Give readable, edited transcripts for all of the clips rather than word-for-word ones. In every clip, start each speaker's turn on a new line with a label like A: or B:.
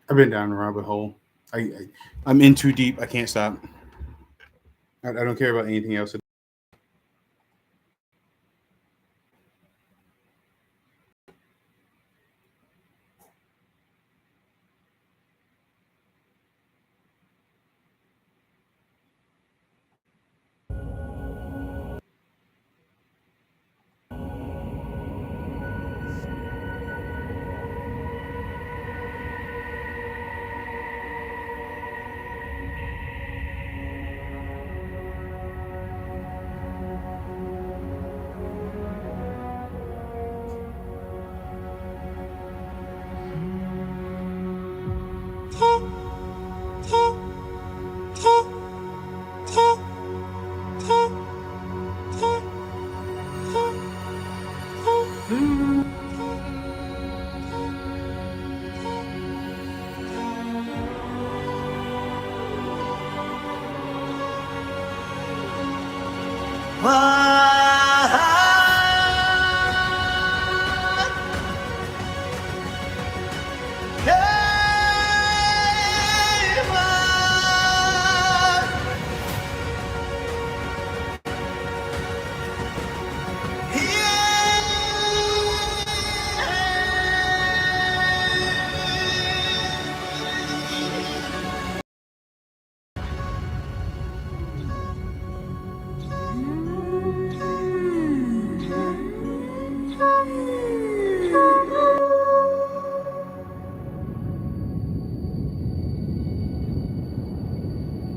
A: I've been down the rabbit hole. I'm in too deep. I can't stop. I don't care about anything else.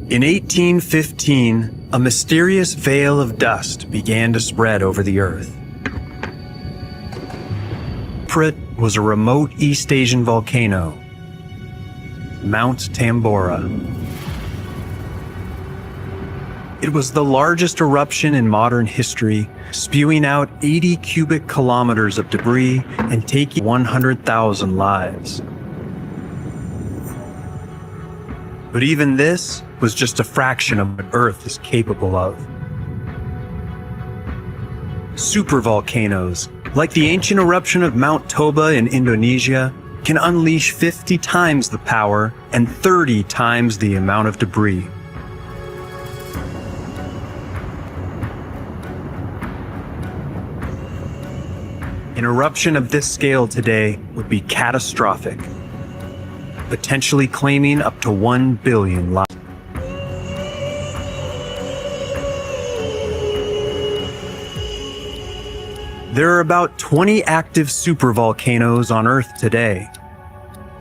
B: In 1815, a mysterious veil of dust began to spread over the Earth. It was a remote East Asian volcano, Mount Tambora. It was the largest eruption in modern history, spewing out 80 cubic kilometers of debris and taking 100,000 lives. But even this was just a fraction of what Earth is capable of. Supervolcanoes, like the ancient eruption of Mount Toba in Indonesia, can unleash 50 times the power and 30 times the amount of debris. An eruption of this scale today would be catastrophic, potentially claiming up to 1 billion lives. There are about 20 active supervolcanoes on Earth today,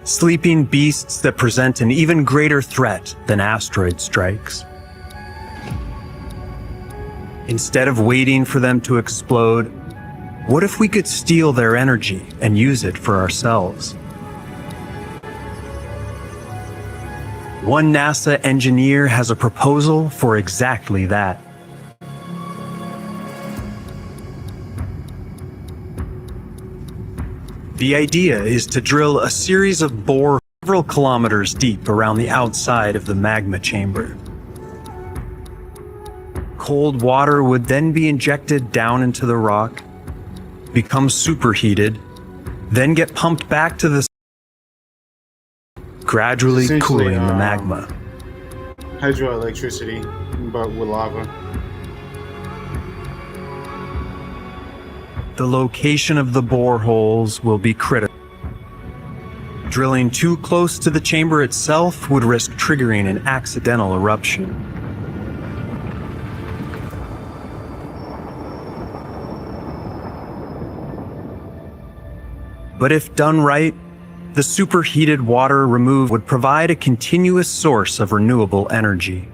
B: sleeping beasts that present an even greater threat than asteroid strikes. Instead of waiting for them to explode, what if we could steal their energy and use it for ourselves? One NASA engineer has a proposal for exactly that. The idea is to drill a series of bores several kilometers deep around the outside of the magma chamber. Cold water would then be injected down into the rock, become superheated, then get pumped back to the gradually cooling the magma.
A: Hydroelectricity, but with lava.
B: The location of the boreholes will be critical. Drilling too close to the chamber itself would risk triggering an accidental eruption. But if done right, the superheated water removed would provide a continuous source of renewable energy.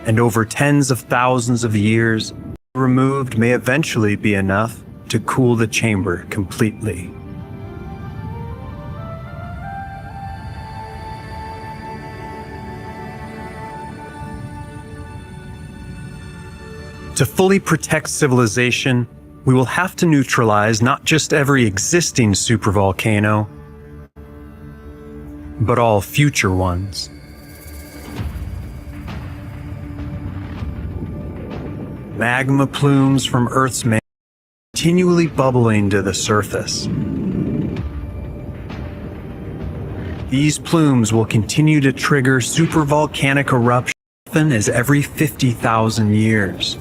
B: And over tens of thousands of years, removed may eventually be enough to cool the chamber completely. To fully protect civilization, we will have to neutralize not just every existing supervolcano, but all future ones. Magma plumes from Earth's continually bubbling to the surface. These plumes will continue to trigger supervolcanic eruptions often as every 50,000 years.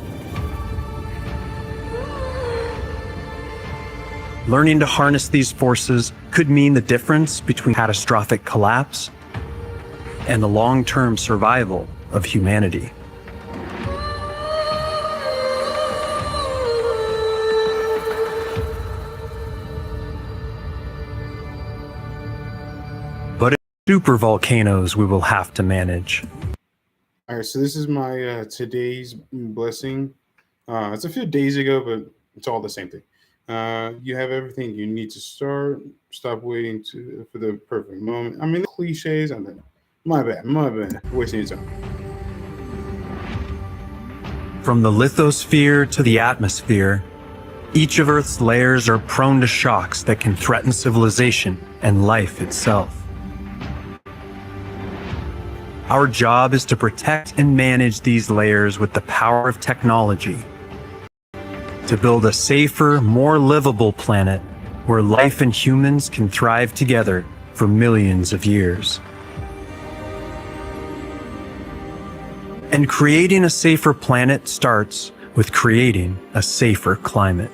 B: Learning to harness these forces could mean the difference between catastrophic collapse and the long-term survival of humanity. But it's supervolcanoes we will have to manage.
A: All right, so this is my today's blessing. It's a few days ago, but it's all the same thing. You have everything you need to start. Stop waiting for the perfect moment. I mean, the cliches. I mean, my bad. Wasting your time.
B: From the lithosphere to the atmosphere, each of Earth's layers are prone to shocks that can threaten civilization and life itself. Our job is to protect and manage these layers with the power of technology, to build a safer, more livable planet where life and humans can thrive together for millions of years. And creating a safer planet starts with creating a safer climate.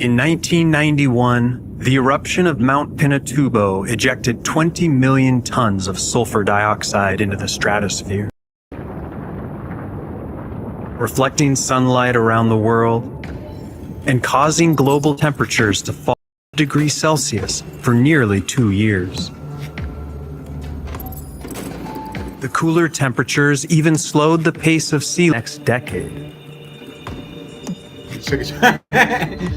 B: In 1991, the eruption of Mount Pinatubo ejected 20 million tons of sulfur dioxide into the stratosphere, reflecting sunlight around the world and causing global temperatures to fall degrees Celsius for nearly 2 years. The cooler temperatures even slowed the pace of sea next decade.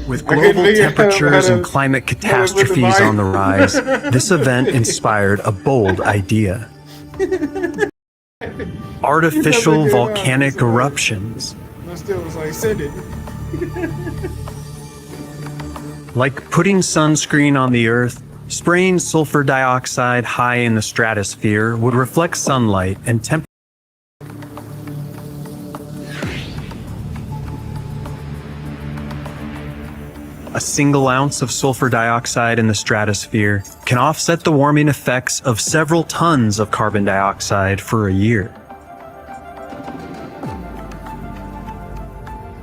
B: With global temperatures and climate catastrophes on the rise, this event inspired a bold idea. Artificial volcanic eruptions. Like putting sunscreen on the Earth, spraying sulfur dioxide high in the stratosphere would reflect sunlight and temperature. A single ounce of sulfur dioxide in the stratosphere can offset the warming effects of several tons of carbon dioxide for a year.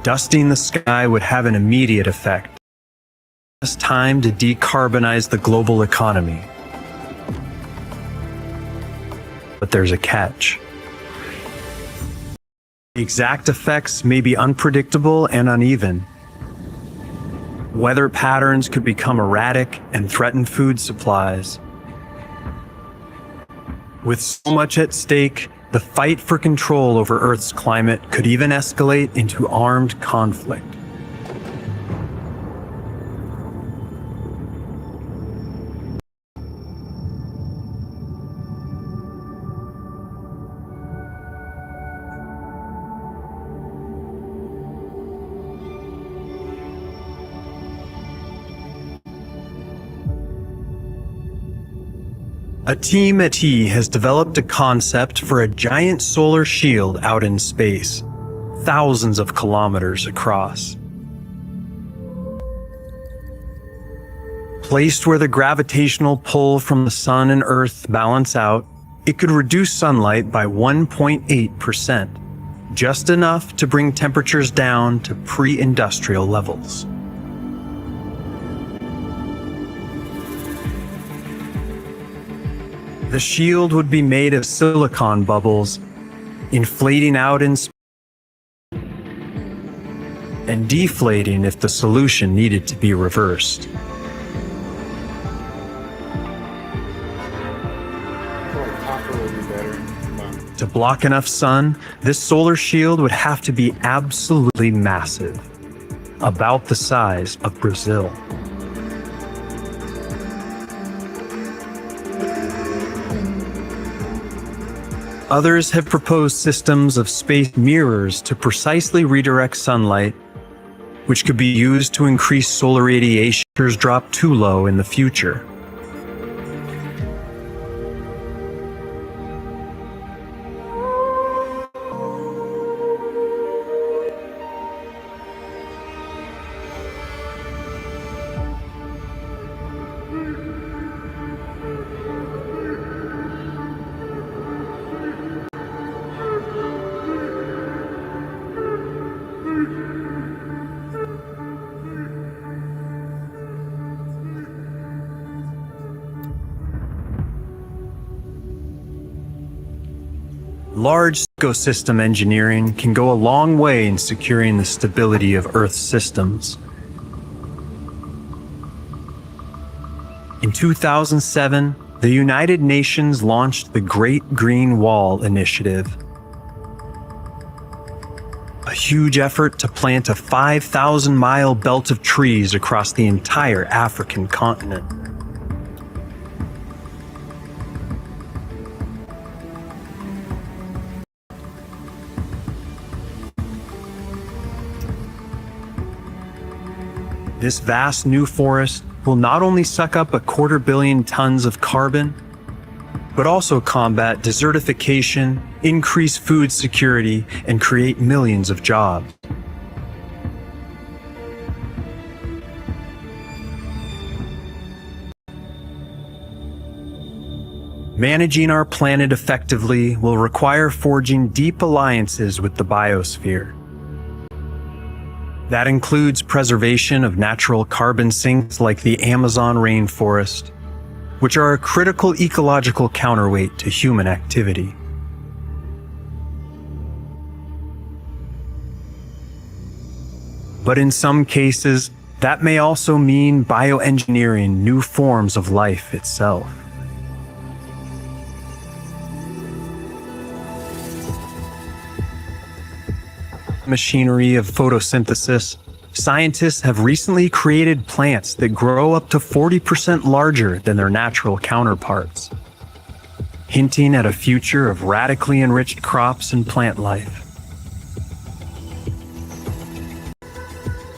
B: Dusting the sky would have an immediate effect. It's time to decarbonize the global economy. But there's a catch. The exact effects may be unpredictable and uneven. Weather patterns could become erratic and threaten food supplies. With so much at stake, the fight for control over Earth's climate could even escalate into armed conflict. A team at T has developed a concept for a giant solar shield out in space, thousands of kilometers across. Placed where the gravitational pull from the Sun and Earth balance out, it could reduce sunlight by 1.8%, just enough to bring temperatures down to pre-industrial levels. The shield would be made of silicon bubbles, inflating out in space and deflating if the solution needed to be reversed. To block enough sun, this solar shield would have to be absolutely massive, about the size of Brazil. Others have proposed systems of space mirrors to precisely redirect sunlight, which could be used to increase solar radiation drop too low in the future. Large ecosystem engineering can go a long way in securing the stability of Earth's systems. In 2007, the United Nations launched the Great Green Wall Initiative, a huge effort to plant a 5,000-mile belt of trees across the entire African continent. This vast new forest will not only suck up 250 million tons of carbon, but also combat desertification, increase food security, and create millions of jobs. Managing our planet effectively will require forging deep alliances with the biosphere. That includes preservation of natural carbon sinks like the Amazon rainforest, which are a critical ecological counterweight to human activity. But in some cases, that may also mean bioengineering new forms of life itself. Machinery of photosynthesis, scientists have recently created plants that grow up to 40% larger than their natural counterparts, hinting at a future of radically enriched crops and plant life.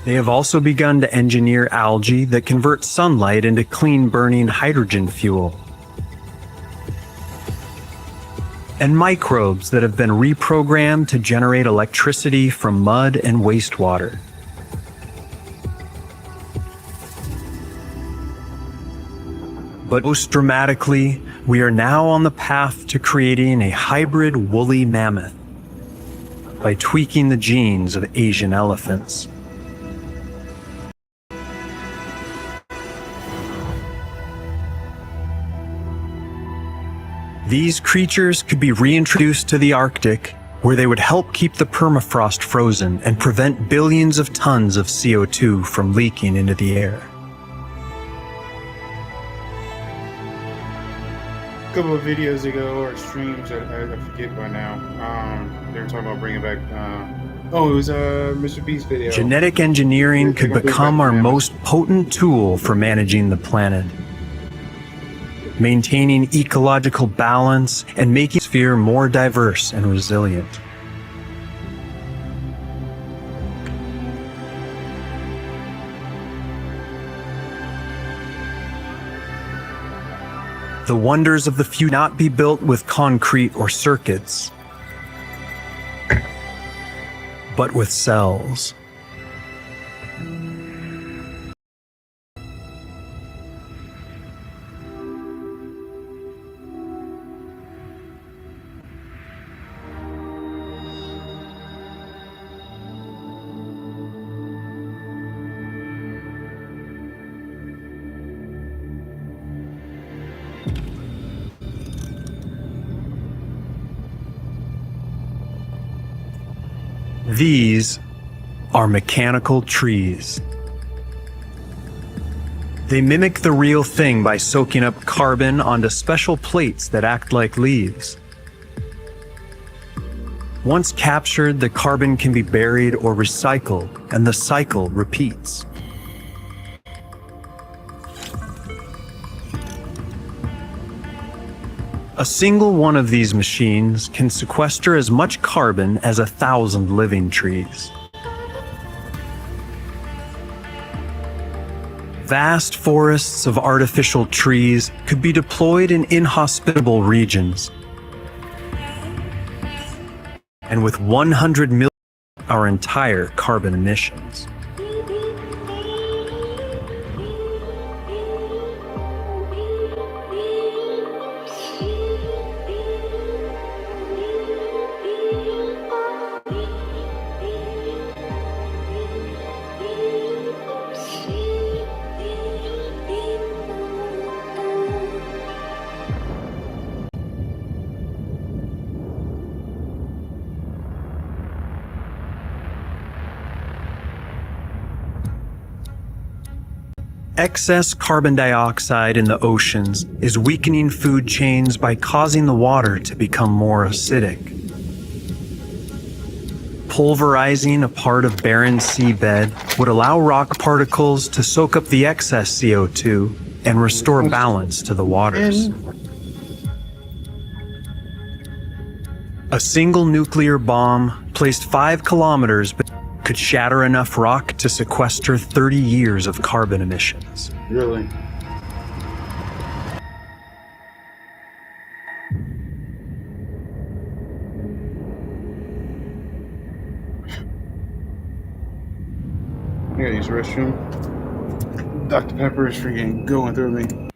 B: They have also begun to engineer algae that convert sunlight into clean-burning hydrogen fuel, and microbes that have been reprogrammed to generate electricity from mud and wastewater. But most dramatically, we are now on the path to creating a hybrid woolly mammoth by tweaking the genes of Asian elephants. These creatures could be reintroduced to the Arctic, where they would help keep the permafrost frozen and prevent billions of tons of CO2 from leaking into the air.
A: A couple of videos ago, or streams, I forget by now, they were talking about bringing back, it was Mr. Beast's video.
B: Genetic engineering could become our most potent tool for managing the planet, maintaining ecological balance and making the sphere more diverse and resilient. The wonders of the future not be built with concrete or circuits, but with cells. These are mechanical trees. They mimic the real thing by soaking up carbon onto special plates that act like leaves. Once captured, the carbon can be buried or recycled, and the cycle repeats. A single one of these machines can sequester as much carbon as 1,000 living trees. Vast forests of artificial trees could be deployed in inhospitable regions. And with 100 million, our entire carbon emissions. Excess carbon dioxide in the oceans is weakening food chains by causing the water to become more acidic. Pulverizing a part of barren seabed would allow rock particles to soak up the excess CO2 and restore balance to the waters. A single nuclear bomb placed 5 kilometers could shatter enough rock to sequester 30 years of carbon emissions.
A: Really? I gotta use the restroom. Dr. Pepper is freaking going through me.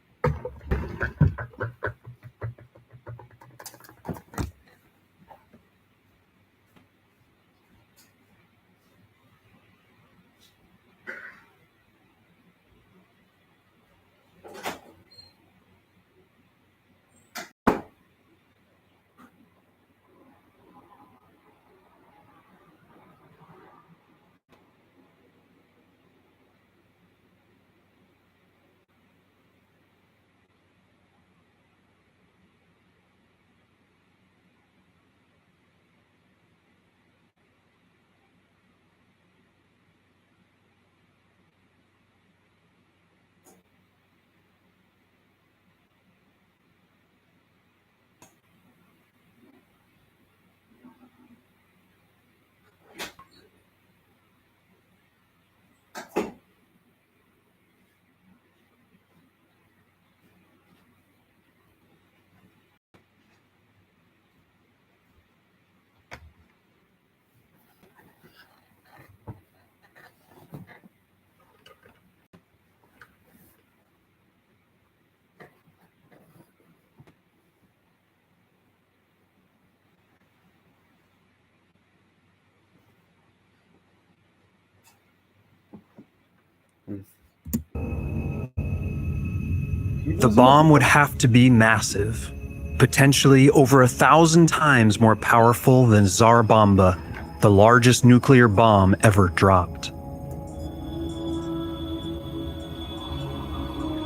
B: The bomb would have to be massive, potentially over 1,000 times more powerful than Tsar Bomba, the largest nuclear bomb ever dropped.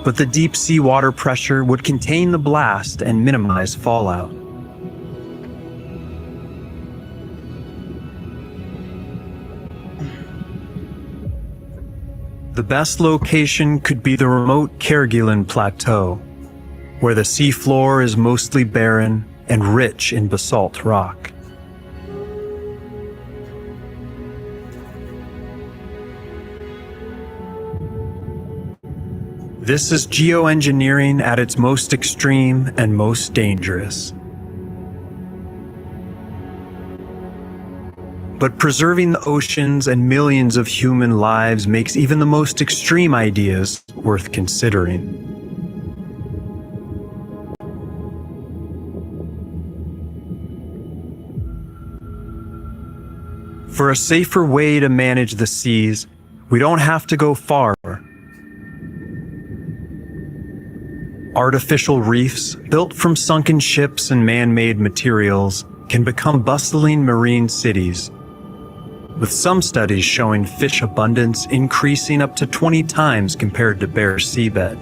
B: But the deep sea water pressure would contain the blast and minimize fallout. The best location could be the remote Kerguelen Plateau, where the seafloor is mostly barren and rich in basalt rock. This is geoengineering at its most extreme and most dangerous. But preserving the oceans and millions of human lives makes even the most extreme ideas worth considering. For a safer way to manage the seas, we don't have to go far. Artificial reefs, built from sunken ships and man-made materials, can become bustling marine cities, with some studies showing fish abundance increasing up to 20 times compared to bare seabed.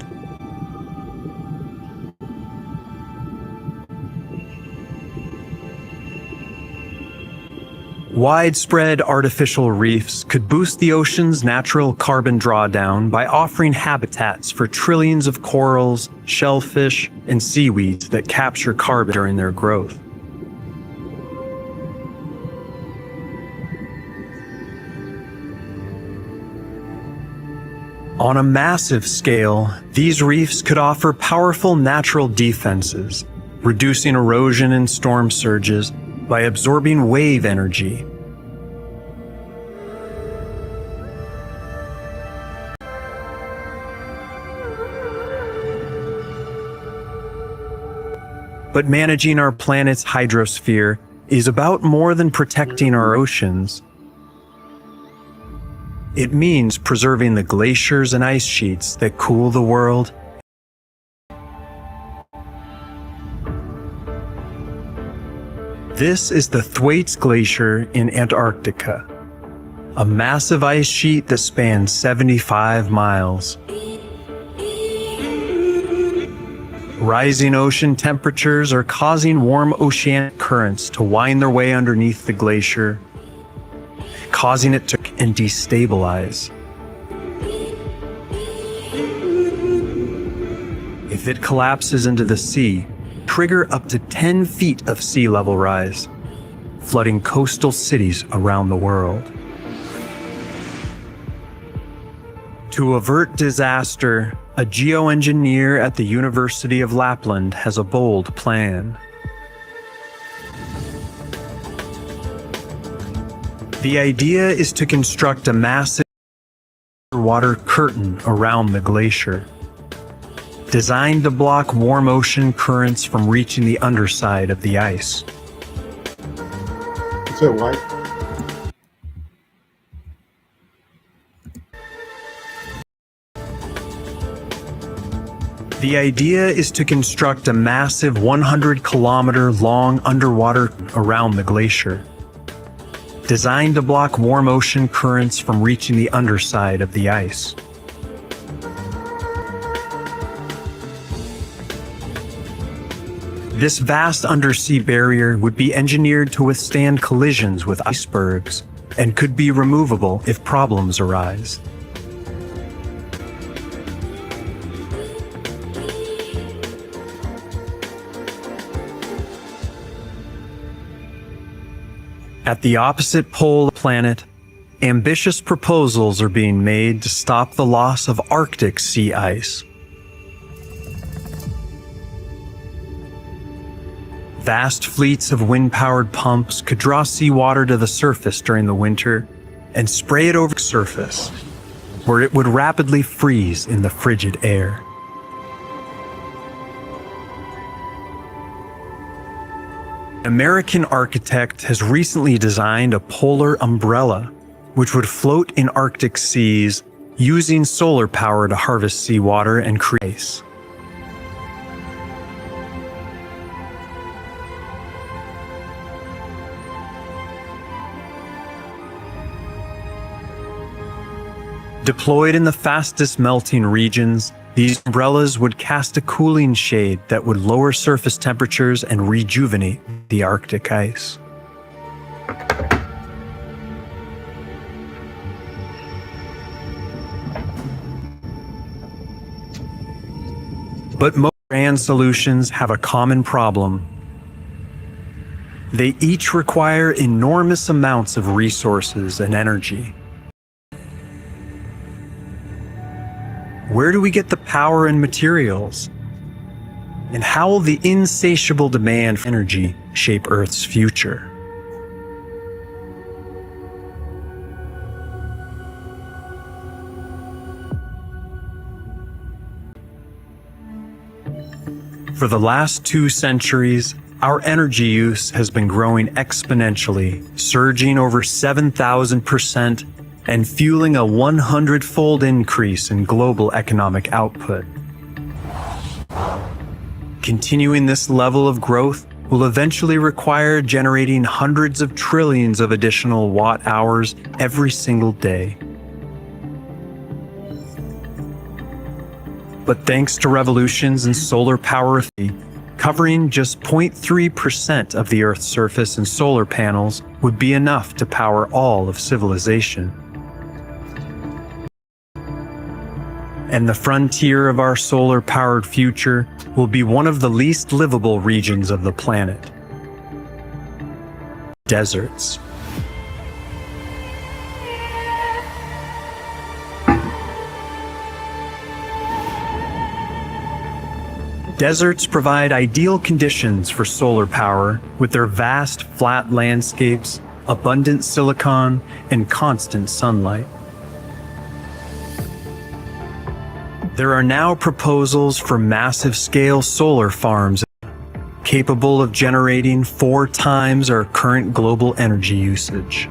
B: Widespread artificial reefs could boost the ocean's natural carbon drawdown by offering habitats for trillions of corals, shellfish, and seaweeds that capture carbon during their growth. On a massive scale, these reefs could offer powerful natural defenses, reducing erosion and storm surges by absorbing wave energy. But managing our planet's hydrosphere is about more than protecting our oceans. It means preserving the glaciers and ice sheets that cool the world. This is the Thwaites Glacier in Antarctica, a massive ice sheet that spans 75 miles. Rising ocean temperatures are causing warm oceanic currents to wind their way underneath the glacier, causing it to and destabilize. If it collapses into the sea, trigger up to 10 feet of sea level rise, flooding coastal cities around the world. To avert disaster, a geoengineer at the University of Lapland has a bold plan. The idea is to construct a massive water curtain around the glacier, designed to block warm ocean currents from reaching the underside of the ice.
A: Is that white?
B: The idea is to construct a massive 100-kilometer long underwater around the glacier, designed to block warm ocean currents from reaching the underside of the ice. This vast undersea barrier would be engineered to withstand collisions with icebergs and could be removable if problems arise. At the opposite pole of the planet, ambitious proposals are being made to stop the loss of Arctic sea ice. Vast fleets of wind-powered pumps could draw seawater to the surface during the winter and spray it over the surface, where it would rapidly freeze in the frigid air. An American architect has recently designed a polar umbrella, which would float in Arctic seas using solar power to harvest seawater and create. Deployed in the fastest melting regions, these umbrellas would cast a cooling shade that would lower surface temperatures and rejuvenate the Arctic ice. But most grand solutions have a common problem. They each require enormous amounts of resources and energy. Where do we get the power and materials? And how will the insatiable demand for energy shape Earth's future? For the last 2 centuries, our energy use has been growing exponentially, surging over 7,000% and fueling a 100-fold increase in global economic output. Continuing this level of growth will eventually require generating hundreds of trillions of additional watt-hours every single day. But thanks to revolutions in solar power, covering just 0.3% of the Earth's surface in solar panels would be enough to power all of civilization. And the frontier of our solar-powered future will be one of the least livable regions of the planet: deserts. Deserts provide ideal conditions for solar power with their vast, flat landscapes, abundant silicon, and constant sunlight. There are now proposals for massive-scale solar farms capable of generating 4 times our current global energy usage.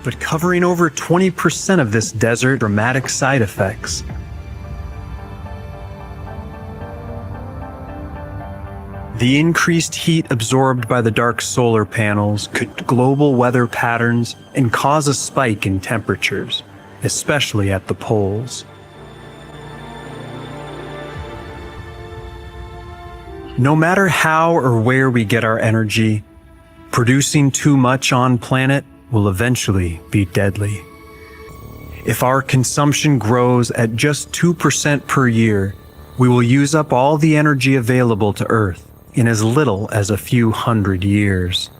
B: But covering over 20% of this desert dramatic side effects. The increased heat absorbed by the dark solar panels could global weather patterns and cause a spike in temperatures, especially at the poles. No matter how or where we get our energy, producing too much on planet will eventually be deadly. If our consumption grows at just 2% per year, we will use up all the energy available to Earth in as little as a few hundred years.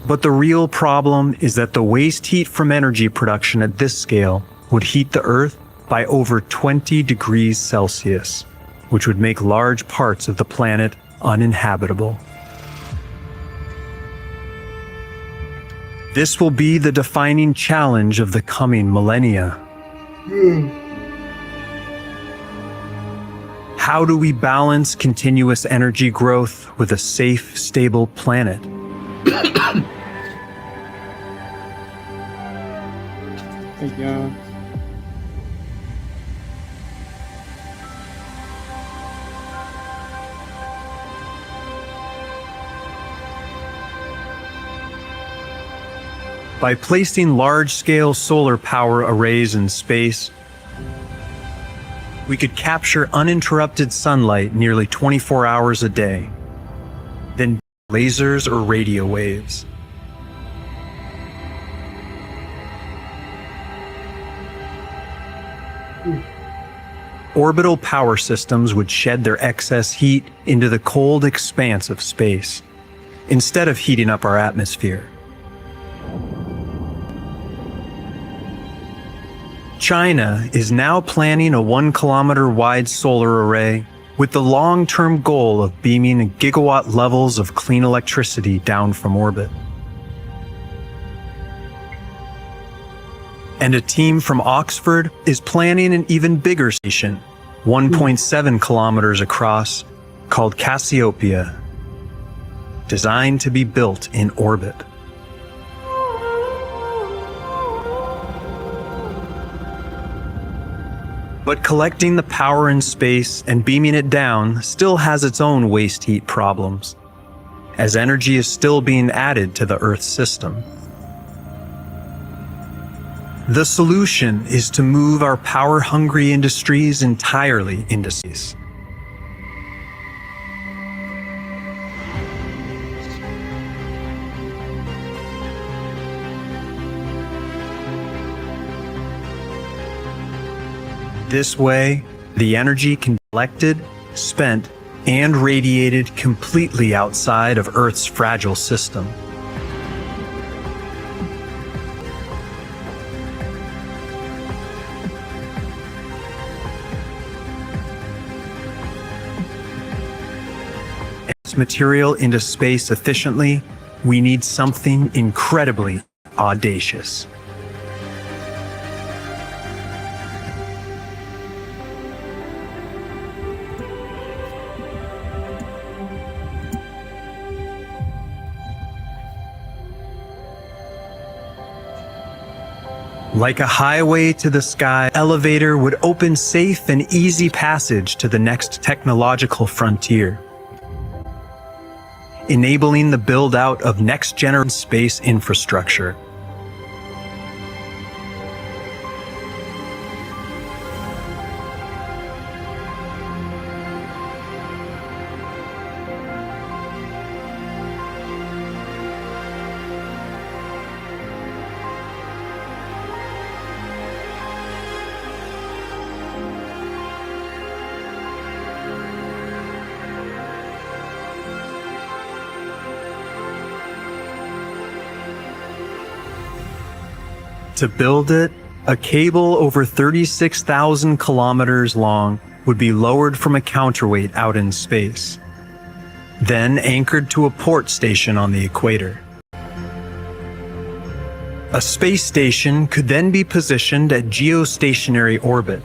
B: But the real problem is that the waste heat from energy production at this scale would heat the Earth by over 20 degrees Celsius, which would make large parts of the planet uninhabitable. This will be the defining challenge of the coming millennia. How do we balance continuous energy growth with a safe, stable planet?
A: Thank you.
B: By placing large-scale solar power arrays in space, we could capture uninterrupted sunlight nearly 24 hours a day, then lasers or radio waves. Orbital power systems would shed their excess heat into the cold expanse of space, instead of heating up our atmosphere. China is now planning a 1-kilometer wide solar array with the long-term goal of beaming gigawatt levels of clean electricity down from orbit. And a team from Oxford is planning an even bigger station, 1.7 kilometers across, called Cassiopeia, designed to be built in orbit. But collecting the power in space and beaming it down still has its own waste heat problems, as energy is still being added to the Earth's system. The solution is to move our power-hungry industries entirely into space. This way, the energy can be collected, spent, and radiated completely outside of Earth's fragile system. As material into space efficiently, we need something incredibly audacious. Like a highway to the sky, elevator would open safe and easy passage to the next technological frontier, enabling the build-out of next-generation space infrastructure. To build it, a cable over 36,000 kilometers long would be lowered from a counterweight out in space, then anchored to a port station on the equator. A space station could then be positioned at geostationary orbit,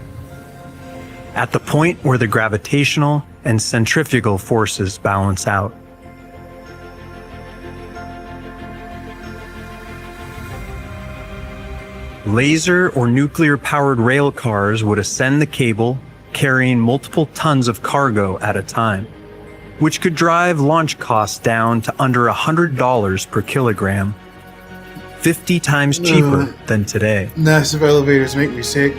B: at the point where the gravitational and centrifugal forces balance out. Laser or nuclear-powered rail cars would ascend the cable, carrying multiple tons of cargo at a time, which could drive launch costs down to under $100 per kilogram. 50 times cheaper than today.
A: Massive elevators make me sick.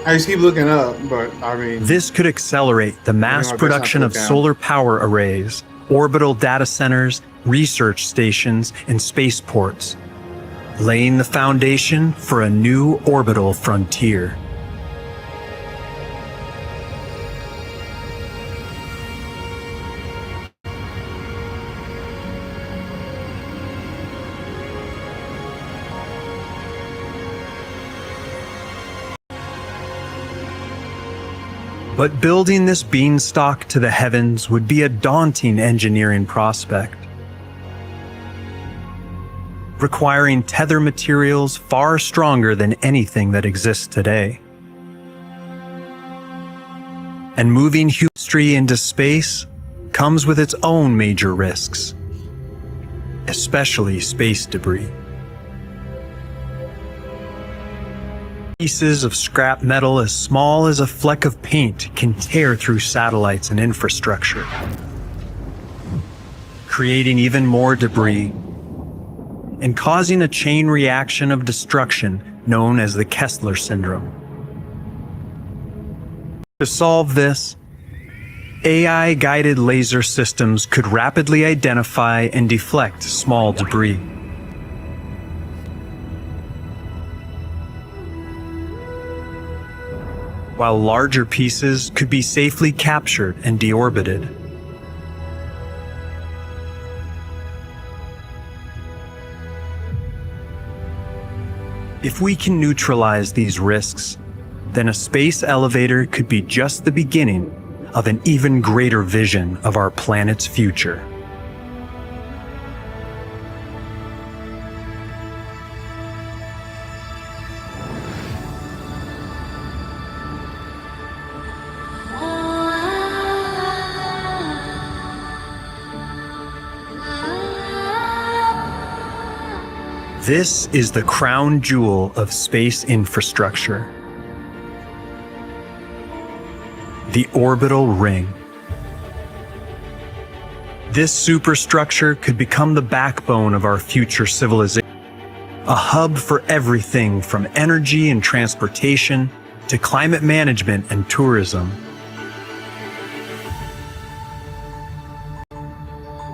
A: I just keep looking up, but I mean...
B: This could accelerate the mass production of solar power arrays, orbital data centers, research stations, and spaceports, laying the foundation for a new orbital frontier. But building this beanstalk to the heavens would be a daunting engineering prospect, requiring tether materials far stronger than anything that exists today. And moving history into space comes with its own major risks, especially space debris. Pieces of scrap metal as small as a fleck of paint can tear through satellites and infrastructure, creating even more debris and causing a chain reaction of destruction known as the Kessler syndrome. To solve this, AI-guided laser systems could rapidly identify and deflect small debris. While larger pieces could be safely captured and deorbited. If we can neutralize these risks, then a space elevator could be just the beginning of an even greater vision of our planet's future. This is the crown jewel of space infrastructure. The orbital ring. This superstructure could become the backbone of our future civilization, a hub for everything from energy and transportation to climate management and tourism.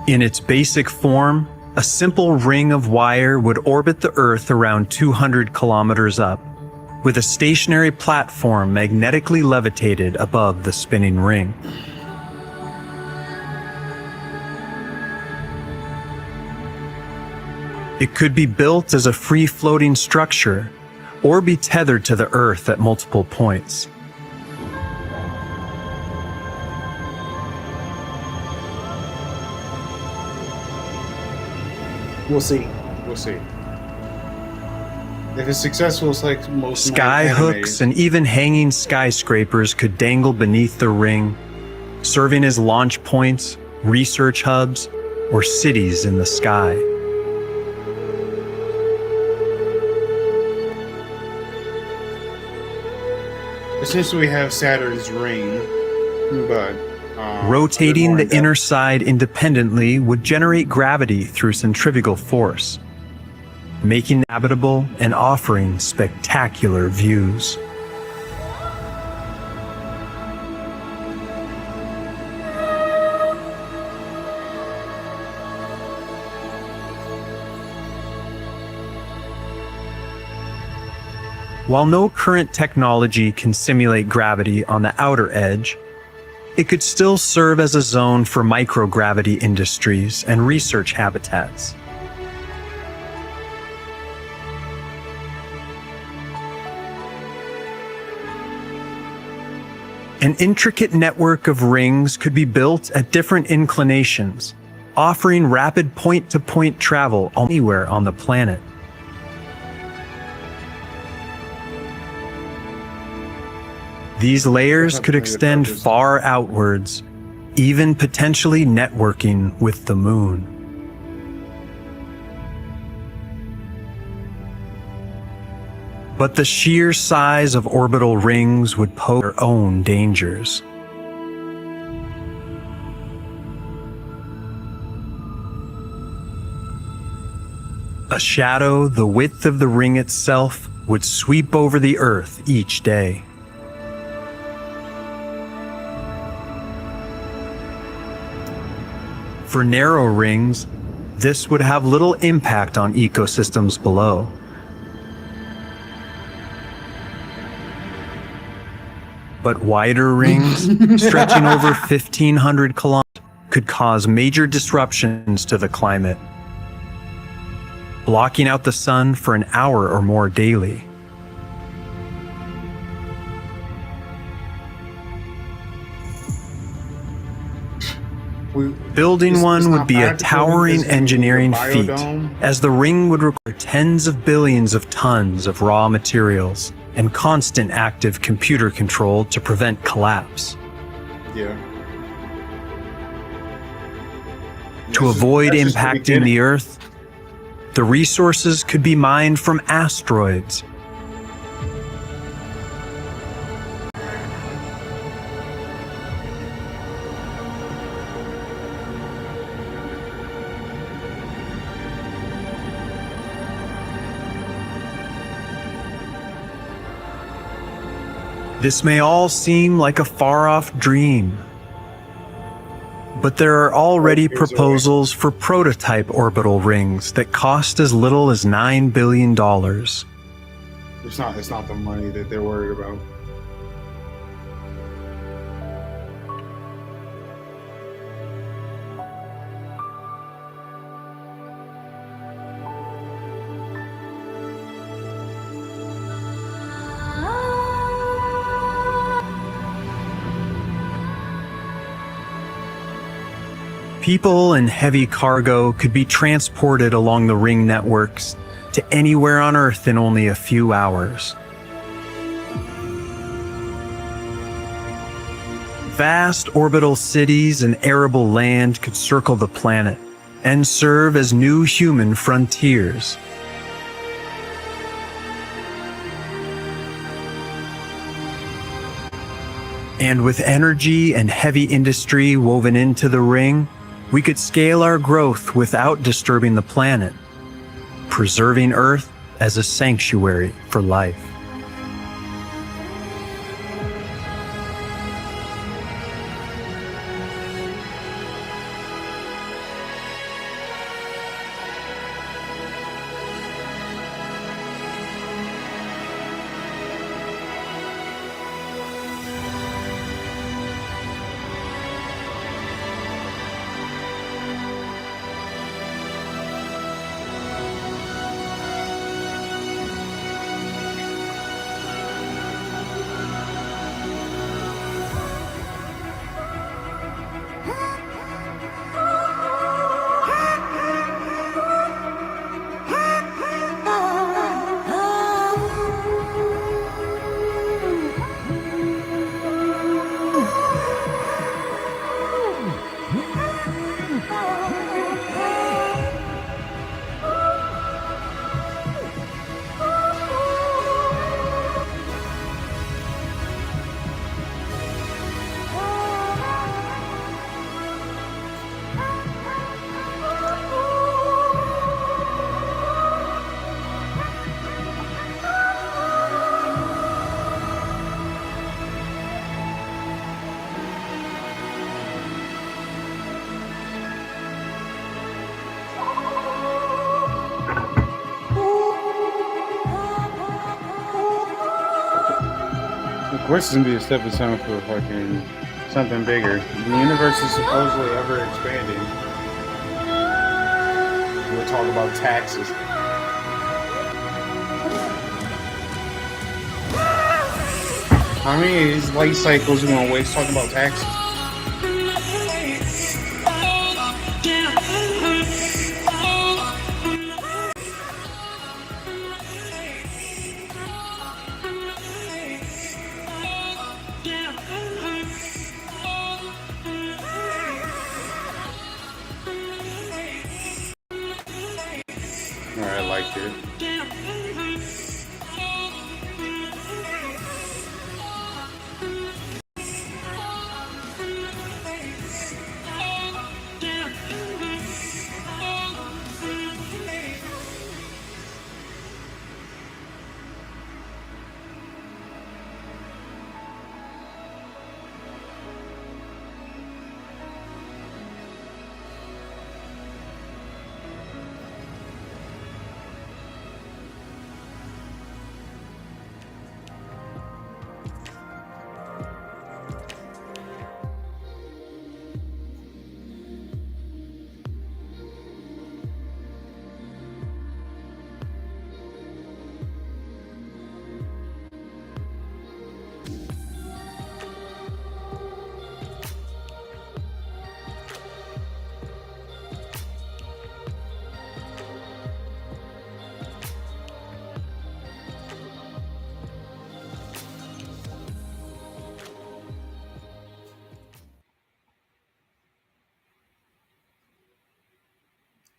B: In its basic form, a simple ring of wire would orbit the Earth around 200 kilometers up, with a stationary platform magnetically levitated above the spinning ring. It could be built as a free-floating structure, or be tethered to the Earth at multiple points.
A: We'll see. We'll see. If it's successful, it's like most
B: sky hooks and even hanging skyscrapers could dangle beneath the ring, serving as launch points, research hubs, or cities in the sky.
A: Essentially, we have Saturn's ring, but
B: rotating the inner side independently would generate gravity through centrifugal force, making it habitable and offering spectacular views. While no current technology can simulate gravity on the outer edge, it could still serve as a zone for microgravity industries and research habitats. An intricate network of rings could be built at different inclinations, offering rapid point-to-point travel anywhere on the planet. These layers could extend far outwards, even potentially networking with the moon. But the sheer size of orbital rings would pose their own dangers. A shadow the width of the ring itself would sweep over the Earth each day. For narrow rings, this would have little impact on ecosystems below. But wider rings, stretching over 1,500 kilometers, could cause major disruptions to the climate, blocking out the sun for an hour or more daily. Building one would be a towering engineering feat, as the ring would require tens of billions of tons of raw materials and constant active computer control to prevent collapse.
A: Yeah.
B: To avoid impacting the Earth, the resources could be mined from asteroids. This may all seem like a far-off dream, but there are already proposals for prototype orbital rings that cost as little as $9 billion.
A: It's not the money that they're worried about.
B: People and heavy cargo could be transported along the ring networks to anywhere on Earth in only a few hours. Vast orbital cities and arable land could circle the planet and serve as new human frontiers. And with energy and heavy industry woven into the ring, we could scale our growth without disturbing the planet, preserving Earth as a sanctuary for life.
A: Of course, it's gonna be a stepping stone for fucking something bigger. The universe is supposedly ever expanding. We'll talk about taxes. How many of these light cycles are gonna waste talking about taxes? I liked it.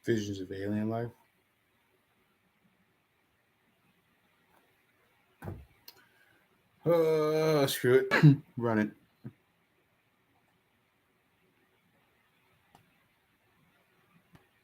A: Visions of alien life. Screw it. Run it.